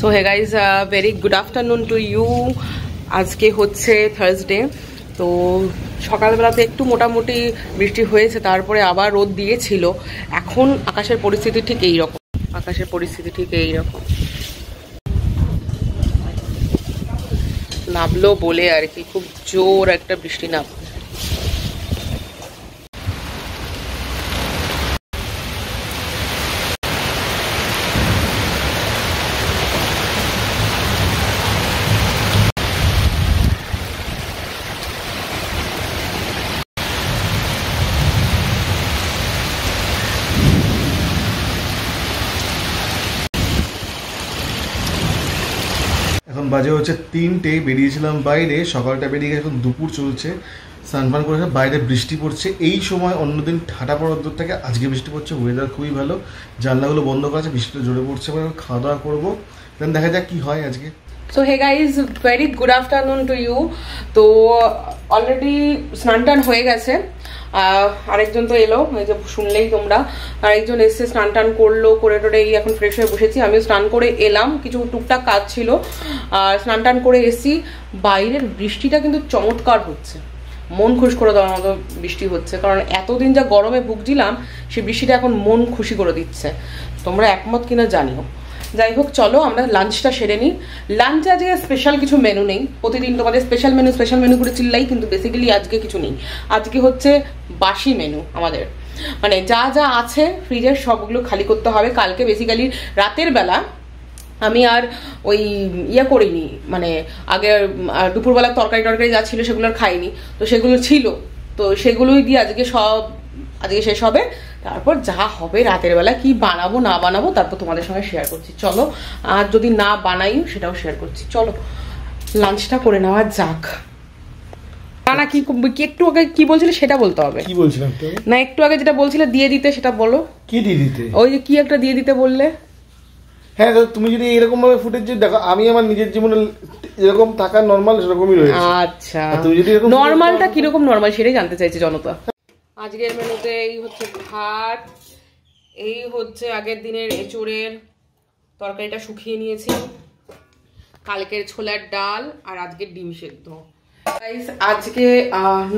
So hey guys very good afternoon to you. আজকে হচ্ছে Thursday, তো সকালবেলাতে একটু মোটামুটি বৃষ্টি হয়েছে, তারপরে আবার রোদ দিয়েছিল। এখন আকাশের পরিস্থিতি ঠিক এইরকম, নামলো বলে আর কি, খুব জোর একটা বৃষ্টি নামলো। এখন বাজে হচ্ছে 3টে, বেরিয়েছিলাম বাইরে, সকালটা বেরিয়ে গেছে, এখন দুপুর চলছে, স্নান করে বাইরে বৃষ্টি পড়ছে। এই সময় অন্যদিন ঠাটা পড়ার দূর থেকে আজকে বৃষ্টি পড়ছে, ওয়েদার খুবই ভালো, জানলাগুলো বন্ধ করা আছে, বৃষ্টিটা জোরে পড়ছে, খাওয়া দাওয়া করবো, দেন দেখা যাক কি হয় আজকে। So hey guys very good afternoon to you. তো অলরেডি স্নান টান হয়ে গেছে, আরেকজন তো এলো, এই যে শুনলেই তোমরা, আরেকজন এসে স্নান টান করলো, করে টোরে এখন ফ্রেশ হয়ে বসেছি। আমিও স্নান করে এলাম, কিছু টুকটাক কাজ ছিল, স্নান টান করে এসি। বাইরের বৃষ্টিটা কিন্তু চমৎকার হচ্ছে, মন খুশ করে দেওয়ার মতো বৃষ্টি হচ্ছে, কারণ এতদিন যা গরমে ভুগছিলাম সেই বৃষ্টিটা এখন মন খুশি করে দিচ্ছে। তোমরা একমত কিনা জানিও। যাই হোক, চলো আমরা লাঞ্চটা সেরে নিই। লাঞ্চে আজকে স্পেশাল কিছু মেনু নেই, প্রতিদিন তোমাদের স্পেশাল মেনু করে চিল্লাই, কিন্তু বেসিক্যালি আজকে কিছু নেই। আজকে হচ্ছে বাসি মেনু আমাদের, মানে যা যা আছে ফ্রিজের সবগুলো খালি করতে হবে। কালকে বেসিক্যালি রাতের বেলা আমি আর ওই করিনি, মানে আগে দুপুরবেলা তরকারি যা ছিল সেগুলো আর খাইনি, তো সেগুলো ছিল, তো সেগুলোই দিয়ে আজকে শেষ হবে। তারপর যা হবে রাতের বেলা কি বানাবো না বানাবো তারপর তোমাদের সঙ্গে শেয়ার করছি। চলো, আর যদি না বানাইও সেটাও শেয়ার করছি। চলো লাঞ্চটা করে নেওয়া যাক। না কি একটু আগে কি বলছিলে সেটা বলতে হবে। কি বলছিলাম না, একটু আগে যেটা বলছিলে দিয়ে দিতে, সেটা বলো। কি দিয়ে দিতে? ওই যে কি একটা দিয়ে দিতে বললে। হ্যাঁ, তুমি যদি এরকম ভাবে ফুটেজ দেখো, আমি আমার নিজের জীবনে এরকম থাকা নরমাল সেরকমই রয়েছে। আচ্ছা, তুমি যদি নরমালটা কিরকম নরমাল সেটাই জানতে চাইছি জনতা। আজকের মেনুতে এই হচ্ছে ভাত, এই হচ্ছে আগের দিনের এঁচোড়ের তরকারিটা শুকিয়ে নিয়েছি, কালকের ছোলার ডাল, আর আজকের ডিম সেদ্ধ। আজকে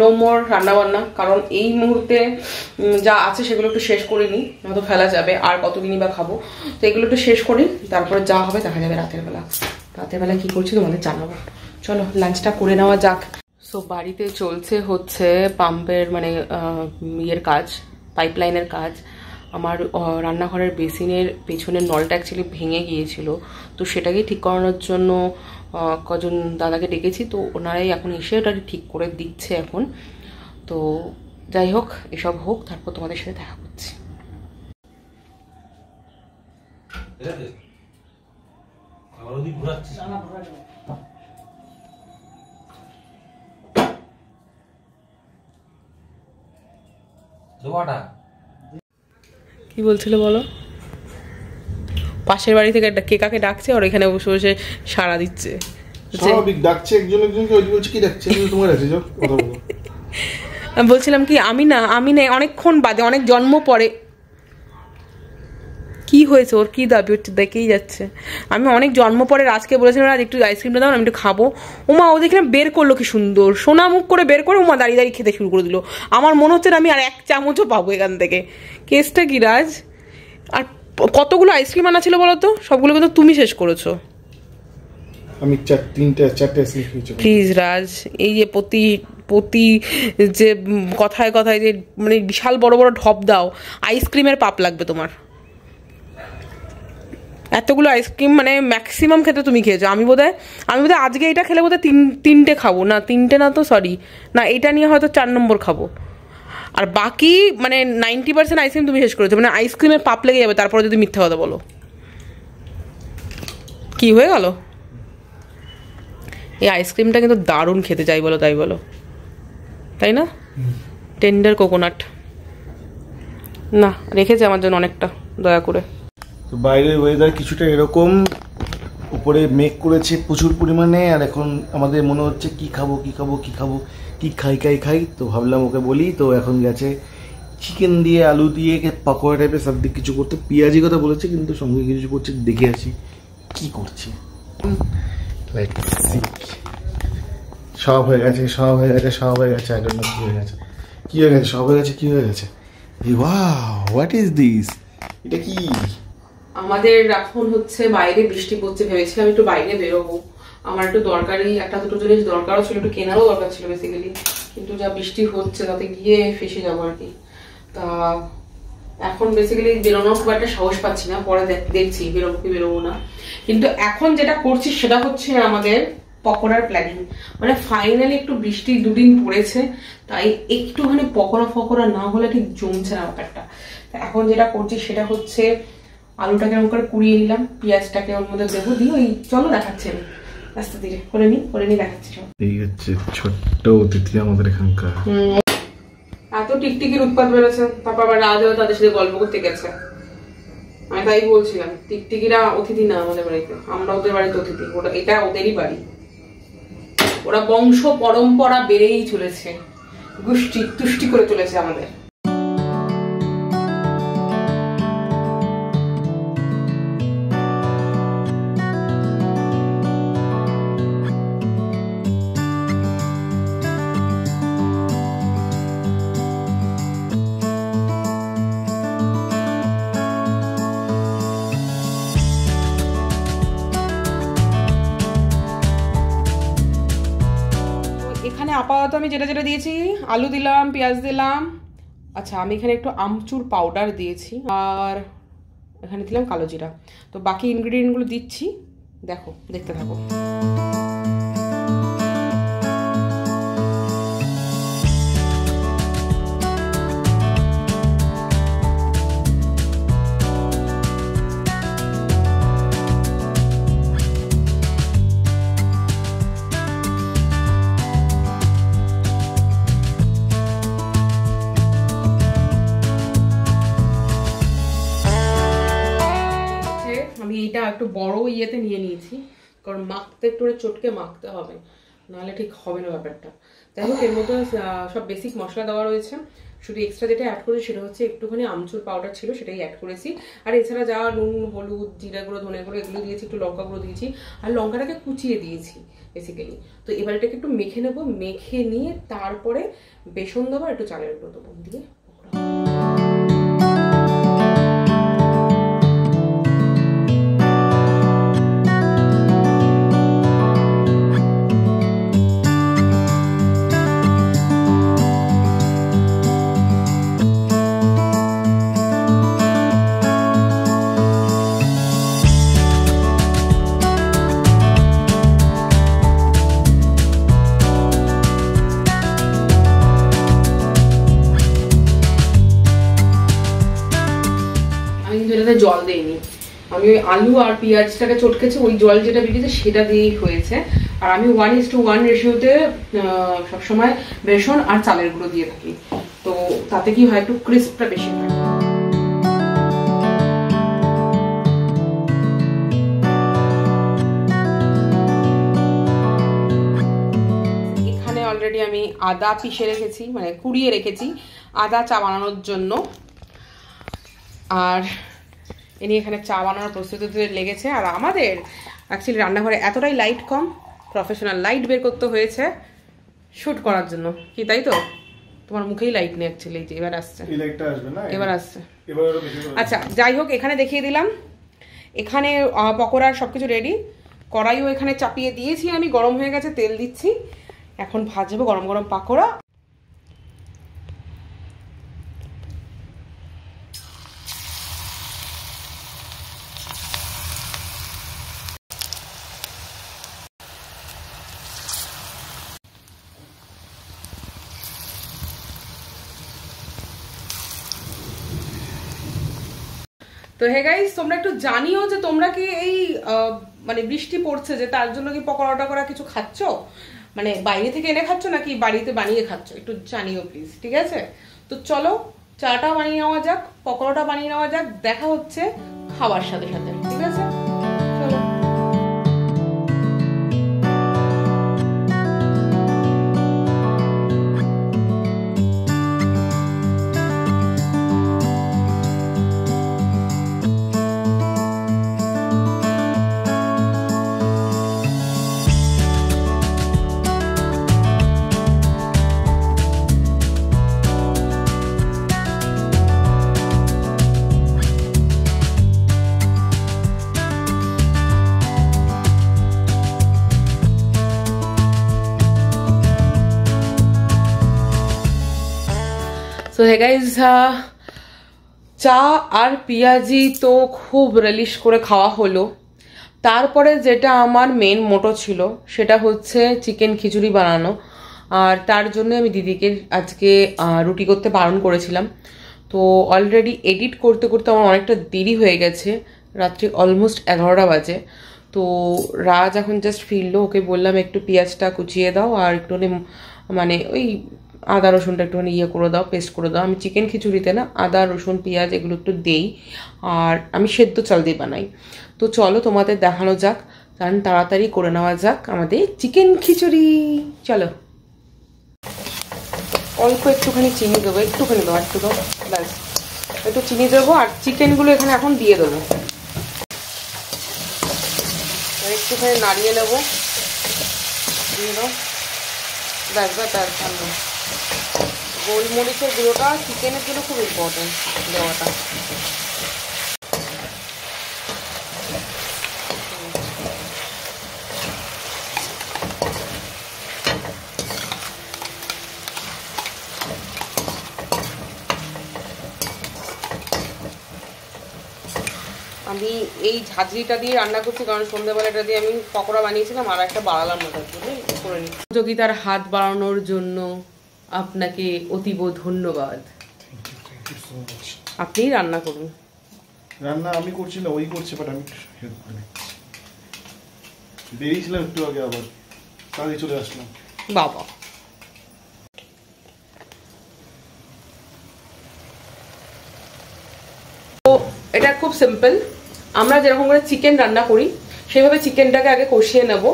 নো মোর রান্নাবান্না, কারণ এই মুহূর্তে যা আছে সেগুলো একটু শেষ করে নিই, নয়তো ফেলা যাবে, আর কতদিনই বা খাবো। তো এগুলো একটু শেষ করি, তারপরে যা হবে দেখা যাবে রাতের বেলা কি করছি তোমাদের জানাবো। চলো লাঞ্চটা করে নেওয়া যাক। সো বাড়িতে চলছে হচ্ছে পাম্পের মানে কাজ, পাইপলাইনের কাজ। আমার রান্নাঘরের বেসিনের পেছনের নলটা অ্যাকচুয়ালি ভেঙে গিয়েছিল, তো সেটাকে ঠিক করানোর জন্য কজন দাদাকে ডেকেছি, তো ওনারাই এখন এসে ওটা ঠিক করে দিচ্ছে এখন। তো যাই হোক, এসব হোক, তারপর তোমাদের সাথে দেখা করছি। কি বলছিল বলো? পাশের বাড়ি থেকে একটা কে কাকে ডাকছে, আর এখানে বসে বসে সাড়া দিচ্ছে। বলছিলাম কি, আমি না অনেকক্ষণ বাদে, অনেক জন্ম পরে। কি হয়েছে ওর, কি দাবি হচ্ছে দেখেই যাচ্ছে। আমি অনেক জন্ম পরে রাজকে বলেছিলাম আজ একটু আইসক্রিমটা দাও, আমি একটু খাবো। ওমা ও দেখলাম বের করলো কি সুন্দর, সোনা মুখ করে বের করে ওমা দাঁড়িয়ে দাঁড়িয়ে খেতে শুরু করে দিল। আমার মনে হচ্ছে আমি আর 1 চামচও পাবো এখান থেকে। কেসটা কি রাজ? আর কতগুলো আইসক্রিম আনা ছিল বলো তো? সবগুলো কিন্তু তুমি শেষ করেছো। আমি 4টে আইসক্রিম খেয়েছি। প্লিজ রাজ, এই যে প্রতি যে কথায় যে মানে বিশাল বড় বড় ঢপ দাও, আইসক্রিমের পাপ লাগবে তোমার। এতগুলো আইসক্রিম মানে ম্যাক্সিমাম খেতে তুমি খেয়েছো। আমি বোধহয় আজকে এটা খেলে বোধহয় 3টে খাবো, না 3টে না তো সরি, না এটা নিয়ে হয়তো 4 নম্বর খাবো। আর বাকি মানে 90% আইসক্রিম তুমি শেষ করেছো, মানে আইসক্রিমের পাপ লেগে যাবে তারপরে যদি মিথ্যা কথা বলো। কি হয়ে গেল? এই আইসক্রিমটা কিন্তু দারুণ খেতে, যাই বলো তাই বলো, তাই না? টেন্ডার কোকোনাট না রেখেছে আমার জন্য অনেকটা, দয়া করে। তো বাইরের ওয়েদার কিছুটা এরকম, উপরে মেঘ করেছে প্রচুর পরিমাণে, আর এখন আমাদের মনে হচ্ছে কি খাই। তো ভাবলাম ওকে বলি, তো এখন গেছে চিকেন দিয়ে আলু দিয়ে পাকোড়া টাইপের সব দিক কিছু করতে। পেঁয়াজি কথা বলেছে, কিন্তু সঙ্গে কিছু করছে, দেখে আসি কি করছি। সব হয়ে গেছে, সব হয়ে গেছে, সব হয়ে গেছে। আই ডোন্ট নো কি হয়ে গেছে, কি হয়ে গেছে, সব হয়ে গেছে, কি হয়ে গেছে। Wow, what is this? এটা কি? আমাদের এখন হচ্ছে বাইরে বৃষ্টি পড়ছে, ভেবেছিলাম একটু বাইরে বেরোবো, আমার একটু দরকারি একটা দুটো জিনিস দরকারও ছিল, একটু কেনারও দরকার ছিল বেসিক্যালি, কিন্তু যা বৃষ্টি হচ্ছে তাতে গিয়ে ফেসে যাবো আর কি। তা এখন বেসিক্যালি বেরোনোর খুব একটা সাহস পাচ্ছি না, পরে দেখছি বেরোবো কি বেরোবো না। কিন্তু এখন যেটা করছি সেটা হচ্ছে আমাদের পকোড়ার প্ল্যানিং। মানে ফাইনালি একটু বৃষ্টি দুদিন পড়েছে, তাই একটুখানি পকোড়া ফকোড়া না হলে ঠিক জমছে না ব্যাপারটা। এখন যেটা করছি সেটা হচ্ছে আলুটাকে এরকম করে কুড়িয়ে নিলাম, পেঁয়াজটাকে ওর মধ্যে দেবো, দিয়ে ওই চলো দেখাচ্ছি আমি আস্তে ধীরে করে নিই দেখাচ্ছি সব। এই হচ্ছে ছোট্ট অতিথি আমাদের এখানকার। এত টিকটিকির উৎপাত বেড়েছে, তারপর আবার রাজও তাদের সাথে গল্প করতে গেছে। আমি তাই বলছিলাম টিকটিকিরা অতিথি না আমাদের বাড়িতে, আমরা ওদের বাড়িতে অতিথি, ওটা এটা ওদেরই বাড়ি। ওরা বংশ পরম্পরা বেড়েই চলেছে, গোষ্ঠী তুষ্টি করে চলেছে আমাদের। এখানে আপাতত আমি যেটা যেটা দিয়েছি, আলু দিলাম, পেঁয়াজ দিলাম, আচ্ছা আমি এখানে একটু আমচুর পাউডার দিয়েছি, আর এখানে দিলাম কালো জিরা। তো বাকি ইনগ্রিডিয়েন্টগুলো দিচ্ছি, দেখতে থাকো। আমি এইটা একটু বড় ইয়েতে নিয়ে নিয়েছি, কারণ মাখতে একটু চটকে মাখতে হবে, নাহলে ঠিক হবে না ব্যাপারটা। যাই হোক, এর মধ্যে সব বেসিক মশলা দেওয়া রয়েছে, শুধু এক্সট্রা যেটা অ্যাড করেছি সেটা হচ্ছে একটুখানি আমচুর পাউডার ছিল, সেটাই অ্যাড করেছি। আর এছাড়া যা নুন, হলুদ, জিরা গুঁড়ো, ধনে গুঁড়ো এগুলো দিয়েছি, একটু লঙ্কা গুঁড়ো দিয়েছি, আর লঙ্কাটাকে কুচিয়ে দিয়েছি বেসিক্যালি। তো এবার এটাকে একটু মেখে নেবো, মেখে নিয়ে তারপরে বেসন দেবো, একটু চালের গুঁড়ো দেবো, দিয়ে জল দেইনি আমি, ওই আলু আর পেঁয়াজটাকে চটকেছে, ওই জল যেটা বেরিয়েছে সেটা দিয়েই হয়েছে। আর আমি 1:1 রেশিওতে সবসময় বেসন আর চালের গুঁড়ো দিয়ে থাকি, তো তাতে কি হয় একটু ক্রিস্পটা বেশি হয়। এখানে অলরেডি আমি আদা পিষে রেখেছি, মানে কুড়িয়ে রেখেছি আদা চা বানানোর জন্য। আর ইনি এখানে চা বানানোর প্রস্তুতিতে লেগেছে। আর আমাদের অ্যাকচুয়ালি রান্নাঘরে এতটাই লাইট কম, প্রফেশনাল লাইট বের করতে হয়েছে শ্যুট করার জন্য, কি তাই তো? তোমার মুখেই লাইট নেই অ্যাকচুয়ালি, যে এবার আসছে, এবার আসছে। আচ্ছা যাই হোক, এখানে দেখিয়ে দিলাম, এখানে পকোড়ার সবকিছু রেডি, কড়াইও এখানে চাপিয়ে দিয়েছি আমি, গরম হয়ে গেছে, তেল দিচ্ছি, এখন ভাজবো গরম গরম পাকোড়া। তো হে গাইস, তোমরা একটু জানিও যে তোমরা কি এই মানে বৃষ্টি পড়ছে যে তার জন্য কি পকোড়া টকোড়া কিছু খাচ্ছ, মানে বাইরে থেকে এনে খাচ্ছ নাকি বাড়িতে বানিয়ে খাচ্ছ, একটু জানিও প্লিজ, ঠিক আছে? তো চলো চাটা বানিয়ে নেওয়া যাক, পকোড়াটা বানিয়ে নেওয়া যাক, দেখা হচ্ছে খাবার সাথে সাথে, ঠিক আছে? চলো। সো হে গাইজ, চা আর পেঁয়াজি তো খুব রিলিশ করে খাওয়া হলো। তারপরে যেটা আমার মেন মোটো ছিল সেটা হচ্ছে চিকেন খিচুড়ি বানানো, আর তার জন্য আমি দিদিকে আজকে রুটি করতে বারণ করেছিলাম। তো অলরেডি এডিট করতে করতে আমার অনেকটা দেরি হয়ে গেছে, রাত্রি অলমোস্ট 11টা বাজে। তো রাজ এখন জাস্ট ফিরলো, ওকে বললাম একটু পেঁয়াজটা কুচিয়ে দাও আর একটুখানি মানে ওই আদা রসুনটা একটুখানি ইয়ে করে দাও, পেস্ট করে দাও। আমি চিকেন খিচুড়িতে না আদা রসুন পেঁয়াজ এগুলো একটু দেই, আর আমি সেদ্ধ চাল দিয়ে বানাই। তো চলো তোমাদের দেখানো যাক, কারণ তাড়াতাড়ি করে নেওয়া যাক আমাদের চিকেন খিচুড়ি। চলো, অল্প একটুখানি চিনি দেবো, একটুখানি দেবো, একটু দাও, ব্যাস একটু চিনি দেবো। আর চিকেনগুলো এখানে এখন দিয়ে দেবো, একটুখানি নাড়িয়ে নেবো, দিয়ে দাও, ব্যাস ব্যাস ব্যাস। ভালো, গোলমরিচের গুঁড়োটা চিকেনের জন্য খুব ইম্পর্টেন্ট দেওয়াটা। আমি এই ঝাঁঝরিটা দিয়ে রান্না করছি, কারণ সন্ধ্যাবেলা এটা দিয়ে আমি পকোড়া বানিয়েছিলাম, আর একটা বাড়ালাম না, তার জন্য করে নিই। প্রতিযোগিতার হাত বাড়ানোর জন্য আপনাকে অতীব ধন্যবাদ। আপনি রান্না করুন। রান্না আমি করছি না, ওই করছে, বাট আমি হেল্প করি। বেরিয়েছিলাম একটু আগে, আবার কাজে চলে আসলাম। বাবা, তো এটা খুব সিম্পল। আমরা যেরকম করে চিকেন রান্না করি সেভাবে চিকেনটাকে আগে কষিয়ে নেব।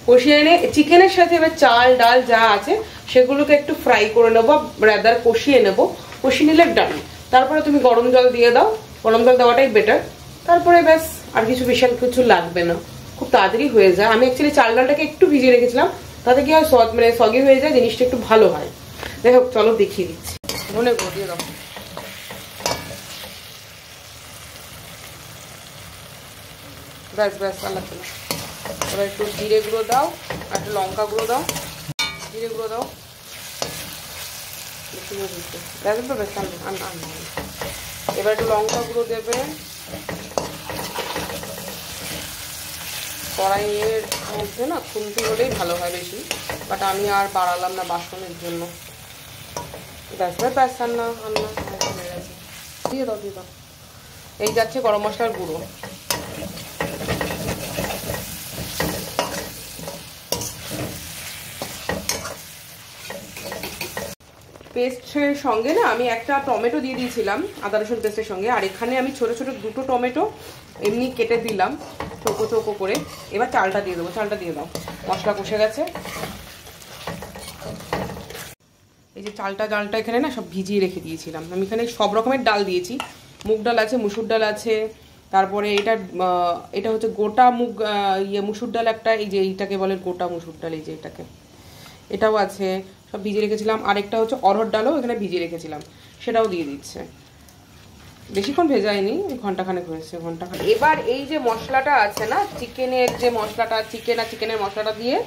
কষিয়ে এনে চিকেনের সাথে এবার চাল ডাল যা আছে সেগুলোকে একটু ফ্রাই করে নেবো, রাদার কষিয়ে নেব। কষিয়ে নিলে ডান। তারপরে তুমি গরম জল দিয়ে দাও, গরম জল দেওয়াটাই বেটার। তারপরে ব্যাস আর কিছু বিশাল কিছু লাগবে না, খুব তাড়াতাড়ি হয়ে যায়। আমি অ্যাকচুয়ালি চাল ডালটাকে একটু ভিজিয়ে রেখেছিলাম, তাতে কি হয় মানে সগি হয়ে যায়, জিনিসটা একটু ভালো হয়। দেখো চলো দেখিয়ে দিচ্ছি। ধনে গুঁড়ো দিয়ে দাও, ব্যাস ব্যাস, আল্লাহ চলো। এবার একটু জিরে গুঁড়ো দাও, আর একটু লঙ্কা গুঁড়ো দাও, জিরে গুঁড়ো দাও, ব্যাস ব্যাস। এবার একটু লঙ্কা গুঁড়ো দেবে। কড়াইয়ের মধ্যে না খুন্তি হলেই ভালো হয় বেশি, বাট আমি আর বাড়ালাম না বাসনের জন্য। ব্যাস ব্যাস ব্যাস, রান্না রান্না হয়ে গেছে। দিয়ে দাও দিয়ে দাও। এই যাচ্ছে গরম মশলার গুঁড়ো। পেস্টের সঙ্গে না আমি একটা টমেটো দিয়ে দিয়েছিলাম আদা রসুন পেস্টের সঙ্গে, আর এখানে আমি ছোট ছোট দুটো টমেটো এমনি কেটে দিলাম চৌকো চৌকো করে। এবার চালটা দিয়ে দেবো, চালটা দিয়ে দাও। মশলা কষে গেছে। এই যে ডালটা এখানে না সব ভিজিয়ে রেখে দিয়েছিলাম আমি। এখানে সব রকমের ডাল দিয়েছি, মুগ ডাল আছে, মুসুর ডাল আছে, তারপরে এটা হচ্ছে গোটা মুগ মুসুর ডাল একটা, এই যে এইটাকে বলে গোটা মুসুর ডাল, এই যে এটাও আছে, সব ভিজিয়ে রেখেছিলাম। আরেকটা হচ্ছে অরহর ডালও এখানে ভিজিয়ে রেখেছিলাম, সেটাও দিয়ে দিচ্ছে। বেশিক্ষণ ভেজায়নি, ঘন্টাখানেক হয়েছে, ঘন্টাখানেক। এবার এই যে মশলাটা আছে না, চিকেনের যে মশলাটা, চিকেনের মশলাটা দিয়ে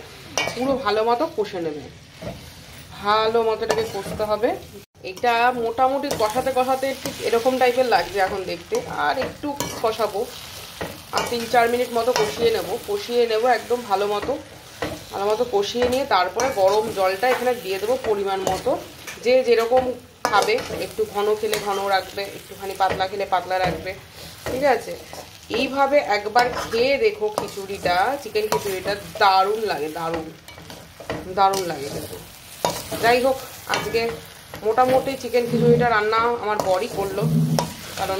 পুরো ভালো মতো কষে নেবে। ভালো মতো এটাকে কষতে হবে। এটা মোটামুটি কষাতে কষাতে ঠিক এরকম টাইপের লাগছে এখন দেখতে। আর একটু কষাবো, আর 3-4 মিনিট মতো কষিয়ে নেব একদম ভালো মতো কষিয়ে নিয়ে তারপরে গরম জলটা এখানে দিয়ে দেবো পরিমাণ মতো। যে যেরকম খাবে, একটু ঘন খেলে ঘন রাখবে, একটুখানি পাতলা খেলে পাতলা রাখবে, ঠিক আছে। এইভাবে একবার খেয়ে দেখো খিচুড়িটা, চিকেন খিচুড়িটা দারুণ লাগে, দারুণ লাগে কিন্তু। যাই হোক, আজকে মোটামুটি চিকেন খিচুড়িটা রান্না আমার বরই করলো, কারণ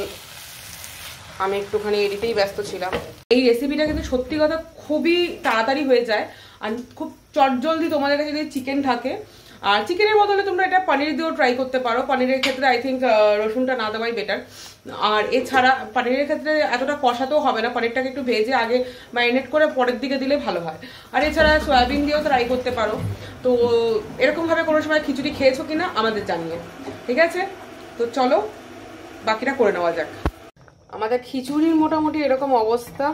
আমি একটুখানি এডিটেই ব্যস্ত ছিলাম। এই রেসিপিটা কিন্তু সত্যি কথা খুবই তাড়াতাড়ি হয়ে যায়, আর খুব চটজলদি তোমাদের কাছে যদি চিকেন থাকে। আর চিকেনের বদলে তোমরা এটা পনির দিয়েও ট্রাই করতে পারো। পনিরের ক্ষেত্রে আই থিঙ্ক রসুনটা না দেওয়াই বেটার। আর এছাড়া পনিরের ক্ষেত্রে এতটা কষাতেও হবে না, পনিরটাকে একটু ভেজে আগে ম্যারিনেট করে পরের দিকে দিলে ভালো হয়। আর এছাড়া সয়াবিন দিয়েও ট্রাই করতে পারো। তো এরকমভাবে কোনো সময় খিচুড়ি খেয়েছো কিনা আমাদের জানিয়ে, ঠিক আছে। তো চলো বাকিটা করে নেওয়া যাক। আমাদের খিচুড়ির মোটামুটি এরকম অবস্থা।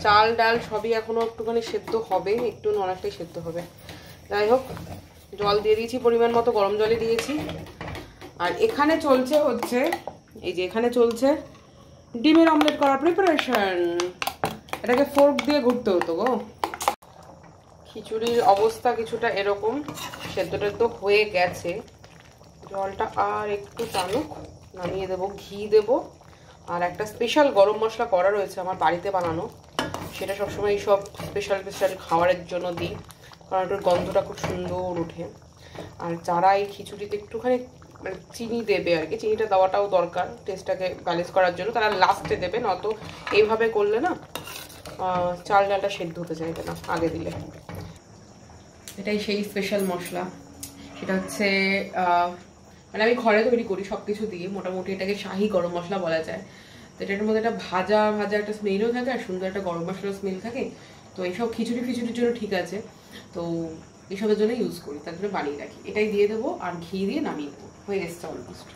চাল ডাল সবই এখনো একটুখানি সেদ্ধ হবে, একটু অনেকটাই সেদ্ধ হবে। যাই হোক, জল দিয়ে দিয়েছি পরিমাণ মতো, গরম জলে দিয়েছি। আর এখানে চলছে হচ্ছে এই যে এখানে চলছে ডিমের অমলেট করার প্রিপারেশন। এটাকে ফোর্ক দিয়ে ঘুরতে হতো গো। খিচুড়ির অবস্থা কিছুটা এরকম, সেদ্ধ টেদ্ধ হয়ে গেছে, জলটা আর একটু টানুক, নামিয়ে দেবো, ঘি দেবো। আর একটা স্পেশাল গরম মশলা করা রয়েছে আমার বাড়িতে বানানো, সেটা সবসময় এইসব স্পেশাল স্পেশাল খাবারের জন্য দিই, কারণ এটার গন্ধটা খুব সুন্দর ওঠে। আর যারা এই খিচুড়িতে একটুখানি মানে চিনি দেবে আর কি, চিনিটা দেওয়াটাও দরকার টেস্টটাকে ব্যালেন্স করার জন্য, তারা লাস্টে দেবে, নয়তো এইভাবে করলে না চাল ডালটা সেদ্ধ হতে চাইবে না আগে দিলে। এটাই সেই স্পেশাল মশলা, সেটা হচ্ছে মানে আমি ঘরে তৈরি করি সব কিছু দিয়ে, মোটামুটি এটাকে শাহি গরম মশলা বলা যায়। তো এটার মধ্যে একটা ভাজা ভাজা একটা স্মেলও থাকে আর সুন্দর একটা গরম মশলার স্মেল থাকে। তো এইসব খিচুড়ি ফিচুড়ির জন্য ঠিক আছে, তো এইসবের জন্য ইউজ করি, তার জন্য বানিয়ে রাখি। এটাই দিয়ে দেবো আর ঘি দিয়ে নামিয়ে দেবো, হয়ে গেছে অলমোস্ট।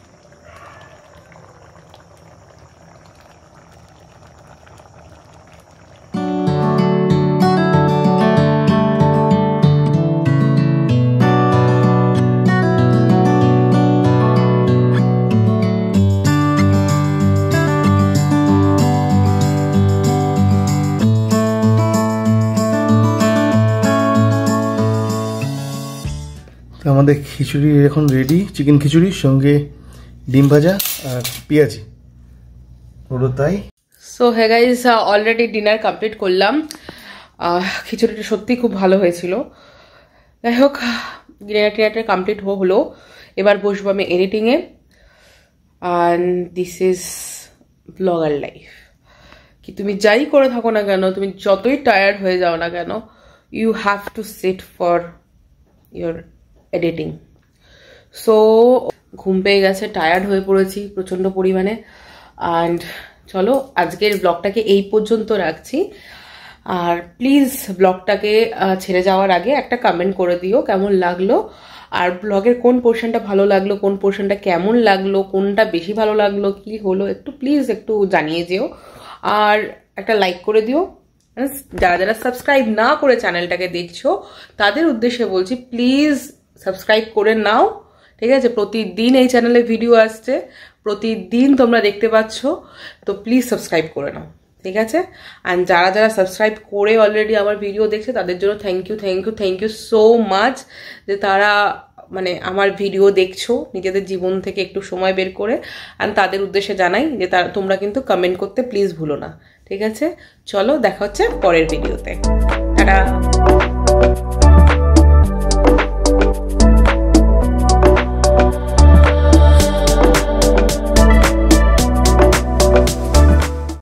আমাদের খিচুড়ি এখন রেডি, চিকেন খিচুড়ির সঙ্গে ডিম ভাজা আর পেঁয়াজি হলো তাই। So hey guys, already dinner complete করলাম। খিচুড়িটা সত্যি খুব ভালো হয়েছিল। যাই হোক, ডিনারটা কমপ্লিট হলো, এবার বসবো আমি এডিটিংয়ে। And this is blogger life. কি তুমি যাই করে থাকো না কেন, তুমি যতই টায়ার্ড হয়ে যাও না কেন, you have to sit for your editing. So ঘুম পেয়ে গেছে, টায়ার্ড হয়ে পড়েছি প্রচণ্ড পরিমাণে। অ্যান্ড চলো আজকের ব্লগটাকে এই পর্যন্ত রাখছি। আর প্লিজ ব্লগটাকে ছেড়ে যাওয়ার আগে একটা কমেন্ট করে দিও কেমন লাগলো, আর ব্লগের কোন পোর্শনটা ভালো লাগলো, কোন পোর্শনটা কেমন লাগলো, কোনটা বেশি ভালো লাগলো, কি হলো একটু প্লিজ একটু জানিয়ে যেও। আর একটা লাইক করে দিও। যারা যারা সাবস্ক্রাইব না করে চ্যানেলটাকে দেখছো তাদের উদ্দেশ্যে বলছি, প্লিজ সাবস্ক্রাইব করে নাও, ঠিক আছে? প্রতিদিন এই চ্যানেলে ভিডিও আসছে, প্রতিদিন তোমরা দেখতে পাচ্ছ, তো প্লিজ সাবস্ক্রাইব করে নাও, ঠিক আছে? অ্যান্ড যারা যারা সাবস্ক্রাইব করে অলরেডি আমার ভিডিও দেখছে তাদের জন্য থ্যাংক ইউ সো মাচ, যে তারা মানে আমার ভিডিও দেখছো নিজেদের জীবন থেকে একটু সময় বের করে। অ্যান্ড তাদের উদ্দেশ্যে জানাই যে তোমরা কিন্তু কমেন্ট করতে প্লিজ ভুলো না, ঠিক আছে? চলো দেখা হচ্ছে পরের ভিডিওতে, টাটা।